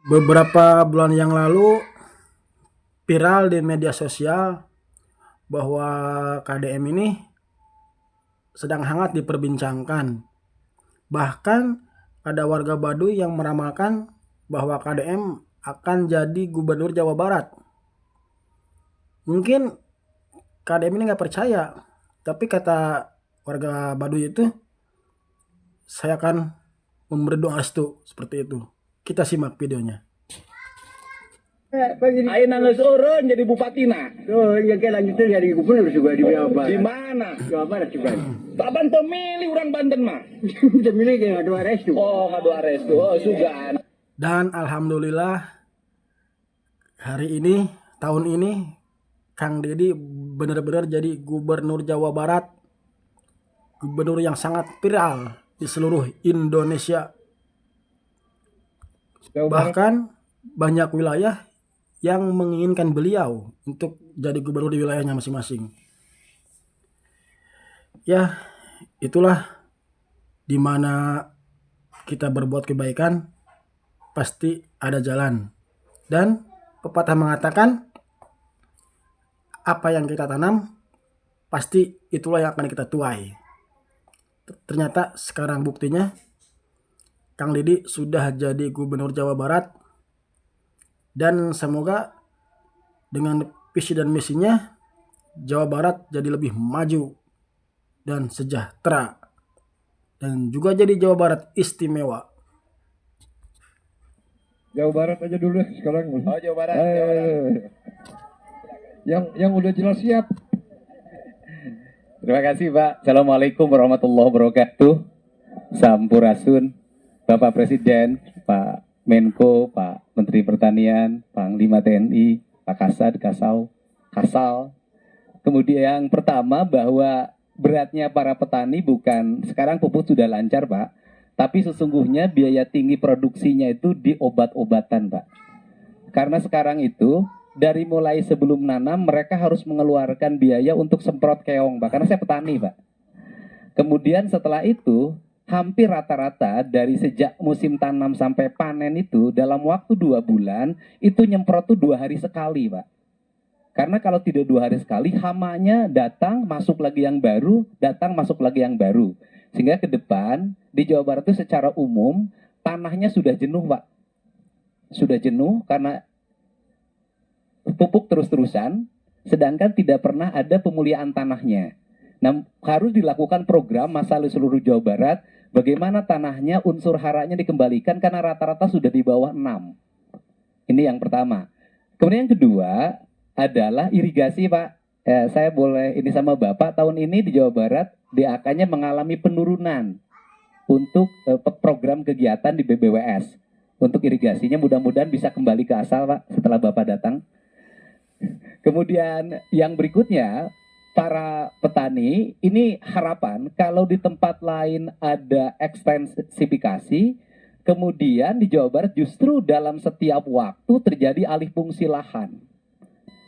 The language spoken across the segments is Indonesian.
Beberapa bulan yang lalu viral di media sosial bahwa KDM ini sedang hangat diperbincangkan. Bahkan ada warga Baduy yang meramalkan bahwa KDM akan jadi gubernur Jawa Barat. Mungkin KDM ini nggak percaya, tapi kata warga Baduy itu, saya akan memberi doa restu seperti itu. Kita simak videonya. Ayo nangis urun jadi bupatina. Oh, ya kayak lanjutin jadi gubernur juga di Jawa Barat. Di mana? Jawa Barat juga. Tak bantu milih orang Banten mah. Udah milih kayak ngadu restu. Oh, ngadu restu. Oh, sugan. Dan alhamdulillah hari ini, tahun ini, Kang Deddy benar-benar jadi gubernur Jawa Barat. Gubernur yang sangat viral di seluruh Indonesia. Bahkan banyak wilayah yang menginginkan beliau untuk jadi gubernur di wilayahnya masing-masing. Ya, itulah dimana kita berbuat kebaikan pasti ada jalan. Dan pepatah mengatakan apa yang kita tanam pasti itulah yang akan kita tuai. Ternyata sekarang buktinya Kang Deddy sudah jadi gubernur Jawa Barat, dan semoga dengan visi dan misinya Jawa Barat jadi lebih maju dan sejahtera, dan juga jadi Jawa Barat istimewa. Jawa Barat aja dulu sekarang. Oh, Jawa Barat. Yang udah jelas siap. Terima kasih Pak. Assalamualaikum warahmatullahi wabarakatuh. Sampurasun, Bapak Presiden, Pak Menko, Pak Menteri Pertanian, Panglima TNI, Pak Kasad, Kasal. Kemudian yang pertama bahwa beratnya para petani bukan sekarang pupuk sudah lancar Pak, tapi sesungguhnya biaya tinggi produksinya itu di obat-obatan Pak. Karena sekarang itu dari mulai sebelum nanam mereka harus mengeluarkan biaya untuk semprot keong Pak, karena saya petani Pak. Kemudian setelah itu hampir rata-rata dari sejak musim tanam sampai panen itu dalam waktu 2 bulan itu nyemprot tuh 2 hari sekali Pak. Karena kalau tidak 2 hari sekali hamanya datang masuk lagi yang baru, datang masuk lagi yang baru. Sehingga ke depan di Jawa Barat itu secara umum tanahnya sudah jenuh Pak. Sudah jenuh karena pupuk terus-terusan, sedangkan tidak pernah ada pemuliaan tanahnya. Nah, harus dilakukan program masalah seluruh Jawa Barat, bagaimana tanahnya unsur haranya dikembalikan karena rata-rata sudah di bawah 6. Ini yang pertama. Kemudian yang kedua adalah irigasi Pak. Saya boleh ini sama Bapak, tahun ini di Jawa Barat DAK-nya mengalami penurunan untuk program kegiatan di BBWS. Untuk irigasinya mudah-mudahan bisa kembali ke asal Pak setelah Bapak datang. Kemudian yang berikutnya, para petani ini harapan kalau di tempat lain ada ekstensifikasi, kemudian di Jawa Barat justru dalam setiap waktu terjadi alih fungsi lahan.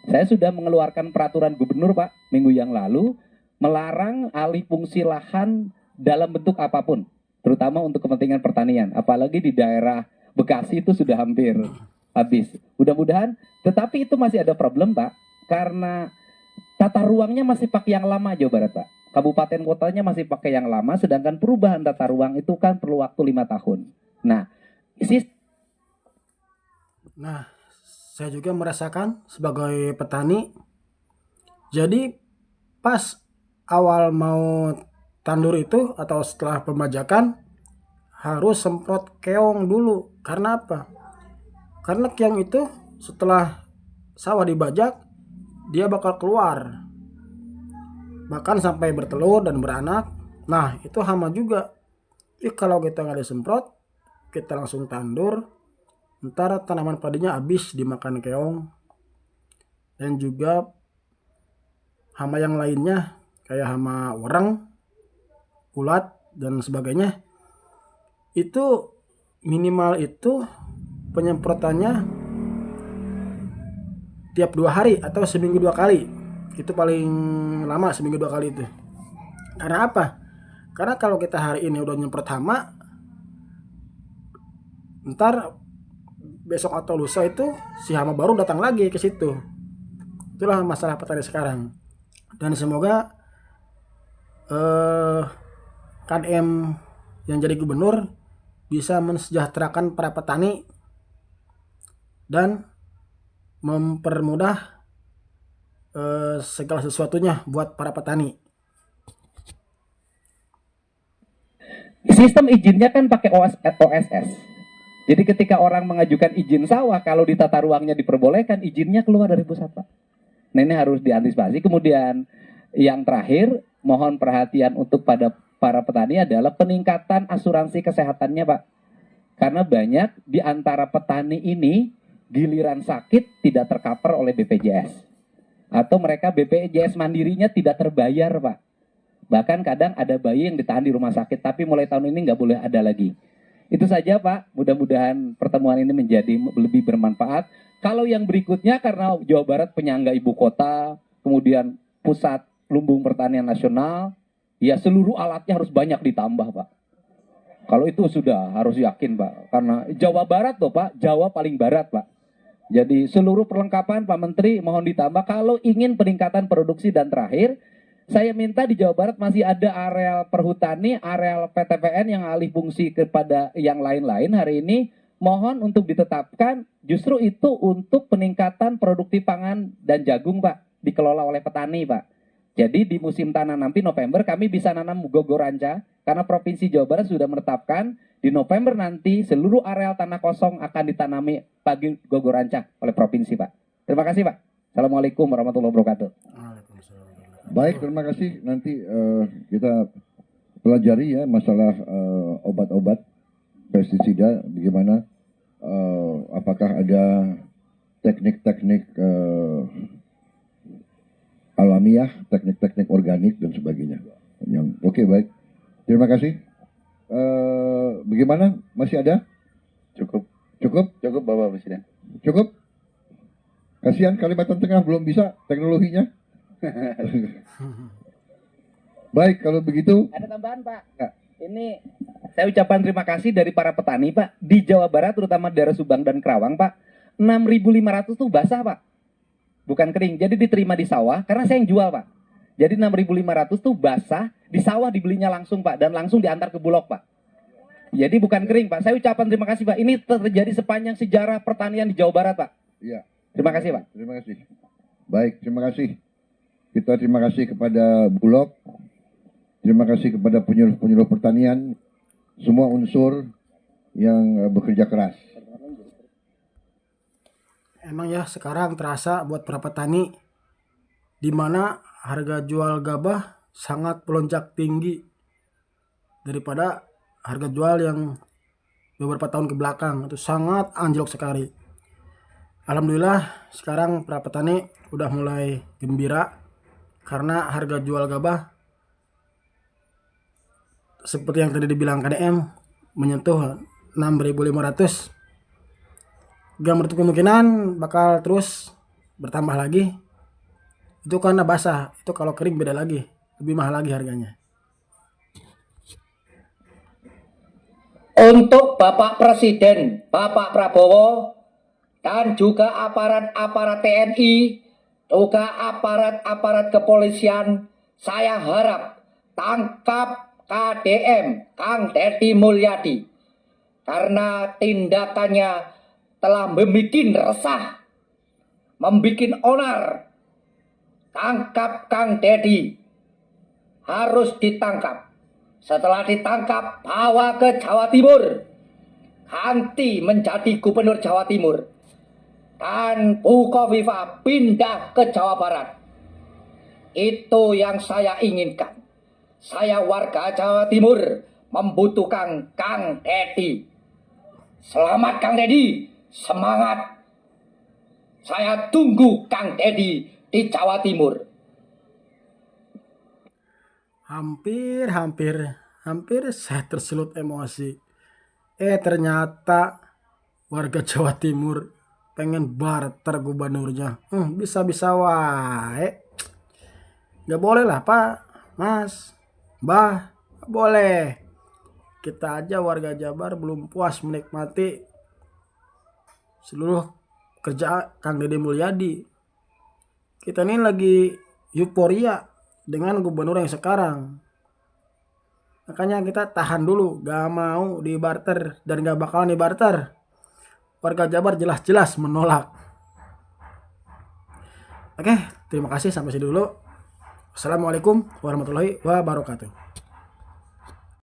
Saya sudah mengeluarkan peraturan gubernur Pak minggu yang lalu melarang alih fungsi lahan dalam bentuk apapun, terutama untuk kepentingan pertanian, apalagi di daerah Bekasi itu sudah hampir habis. Mudah-mudahan, tetapi itu masih ada problem Pak, karena tata ruangnya masih pakai yang lama Jawa Barat Pak. Kabupaten kotanya masih pakai yang lama, sedangkan perubahan tata ruang itu kan perlu waktu 5 tahun. Nah, saya juga merasakan sebagai petani. Jadi pas awal mau tandur itu atau setelah pembajakan harus semprot keong dulu. Karena apa? Karena keong itu setelah sawah dibajak dia bakal keluar, bahkan sampai bertelur dan beranak. Nah itu hama juga. Jadi kalau kita nggak disemprot, kita langsung tandur, ntar tanaman padinya habis dimakan keong. Dan juga hama yang lainnya kayak hama wereng, ulat dan sebagainya, itu minimal itu penyemprotannya tiap 2 hari atau seminggu 2 kali. Itu paling lama seminggu 2 kali itu. Karena apa? Karena kalau kita hari ini udah nyemprot hama, ntar besok atau lusa itu si hama baru datang lagi ke situ. Itulah masalah petani sekarang. Dan semoga KDM yang jadi gubernur bisa mensejahterakan para petani dan mempermudah segala sesuatunya buat para petani. Sistem izinnya kan pakai OSS. Jadi ketika orang mengajukan izin sawah, kalau di tata ruangnya diperbolehkan, izinnya keluar dari pusat, Pak. Nah, ini harus diantisipasi. Kemudian yang terakhir, mohon perhatian untuk pada para petani adalah peningkatan asuransi kesehatannya, Pak. Karena banyak di antara petani ini giliran sakit tidak tercover oleh BPJS. Atau mereka BPJS mandirinya tidak terbayar, Pak. Bahkan kadang ada bayi yang ditahan di rumah sakit, tapi mulai tahun ini nggak boleh ada lagi. Itu saja, Pak. Mudah-mudahan pertemuan ini menjadi lebih bermanfaat. Kalau yang berikutnya, karena Jawa Barat penyangga ibu kota, kemudian pusat lumbung pertanian nasional, ya seluruh alatnya harus banyak ditambah, Pak. Kalau itu sudah harus yakin, Pak. Karena Jawa Barat loh, Pak. Jawa paling barat, Pak. Jadi seluruh perlengkapan, Pak Menteri, mohon ditambah. Kalau ingin peningkatan produksi dan terakhir, saya minta di Jawa Barat masih ada areal perhutani, areal PTPN yang alih fungsi kepada yang lain-lain hari ini. Mohon untuk ditetapkan justru itu untuk peningkatan produktif pangan dan jagung, Pak. Dikelola oleh petani, Pak. Jadi di musim tanam nanti November kami bisa nanam gogoranca. Karena Provinsi Jawa Barat sudah menetapkan di November nanti seluruh areal tanah kosong akan ditanami pagi gogoranca oleh Provinsi, Pak. Terima kasih, Pak. Assalamualaikum warahmatullahi wabarakatuh. Baik, terima kasih. Nanti kita pelajari ya masalah obat-obat pestisida, bagaimana apakah ada teknik-teknik alamiah, teknik-teknik organik dan sebagainya. Yang oke, baik. Terima kasih. Bagaimana? Masih ada? Cukup. Cukup? Cukup, Bapak Presiden. Cukup? Kasihan Kalimantan Tengah belum bisa teknologinya. Baik, kalau begitu. Ada tambahan, Pak. Ya. Ini saya ucapkan terima kasih dari para petani, Pak. Di Jawa Barat, terutama daerah Subang dan Kerawang, Pak. 6.500 tuh basah, Pak. Bukan kering. Jadi diterima di sawah, karena saya yang jual, Pak. Jadi 6.500 tuh basah, di sawah dibelinya langsung, Pak. Dan langsung diantar ke Bulog, Pak. Jadi bukan kering, Pak. Saya ucapkan terima kasih, Pak. Ini terjadi sepanjang sejarah pertanian di Jawa Barat, Pak. Iya. Terima kasih, Pak. Terima kasih. Baik, terima kasih. Kita terima kasih kepada Bulog. Terima kasih kepada penyuluh-penyuluh pertanian. Semua unsur yang bekerja keras. Emang ya sekarang terasa buat para petani di mana harga jual gabah sangat melonjak tinggi daripada harga jual yang beberapa tahun ke belakang, itu sangat anjlok sekali. Alhamdulillah sekarang para petani udah mulai gembira karena harga jual gabah seperti yang tadi dibilang KDM menyentuh 6.500. Gak menutup kemungkinan bakal terus bertambah lagi. Itu karena basah, itu kalau kering beda lagi, lebih mahal lagi harganya. Untuk Bapak Presiden, Bapak Prabowo, dan juga aparat-aparat TNI, juga aparat-aparat kepolisian, saya harap tangkap KDM, Kang Deddy Mulyadi. Karena tindakannya telah membuat resah, membuat onar. Tangkap Kang Deddy, harus ditangkap. Setelah ditangkap, bawa ke Jawa Timur. Ganti menjadi gubernur Jawa Timur. Dan Bukoviva pindah ke Jawa Barat. Itu yang saya inginkan. Saya warga Jawa Timur membutuhkan Kang Deddy. Selamat Kang Deddy, semangat. Saya tunggu Kang Deddy di Jawa Timur. Hampir saya tersulut emosi. Ternyata warga Jawa Timur pengen barter gubernurnya. Bisa-bisa wae. Gak boleh lah Pak, Mas, Mbah, gak boleh. Kita aja warga Jabar belum puas menikmati seluruh kerja Kang Deddy Mulyadi. Kita ini lagi euforia dengan gubernur yang sekarang. Makanya kita tahan dulu, gak mau dibarter dan gak bakalan dibarter. Warga Jabar jelas-jelas menolak. Oke, terima kasih, sampai sini dulu. Assalamualaikum warahmatullahi wabarakatuh.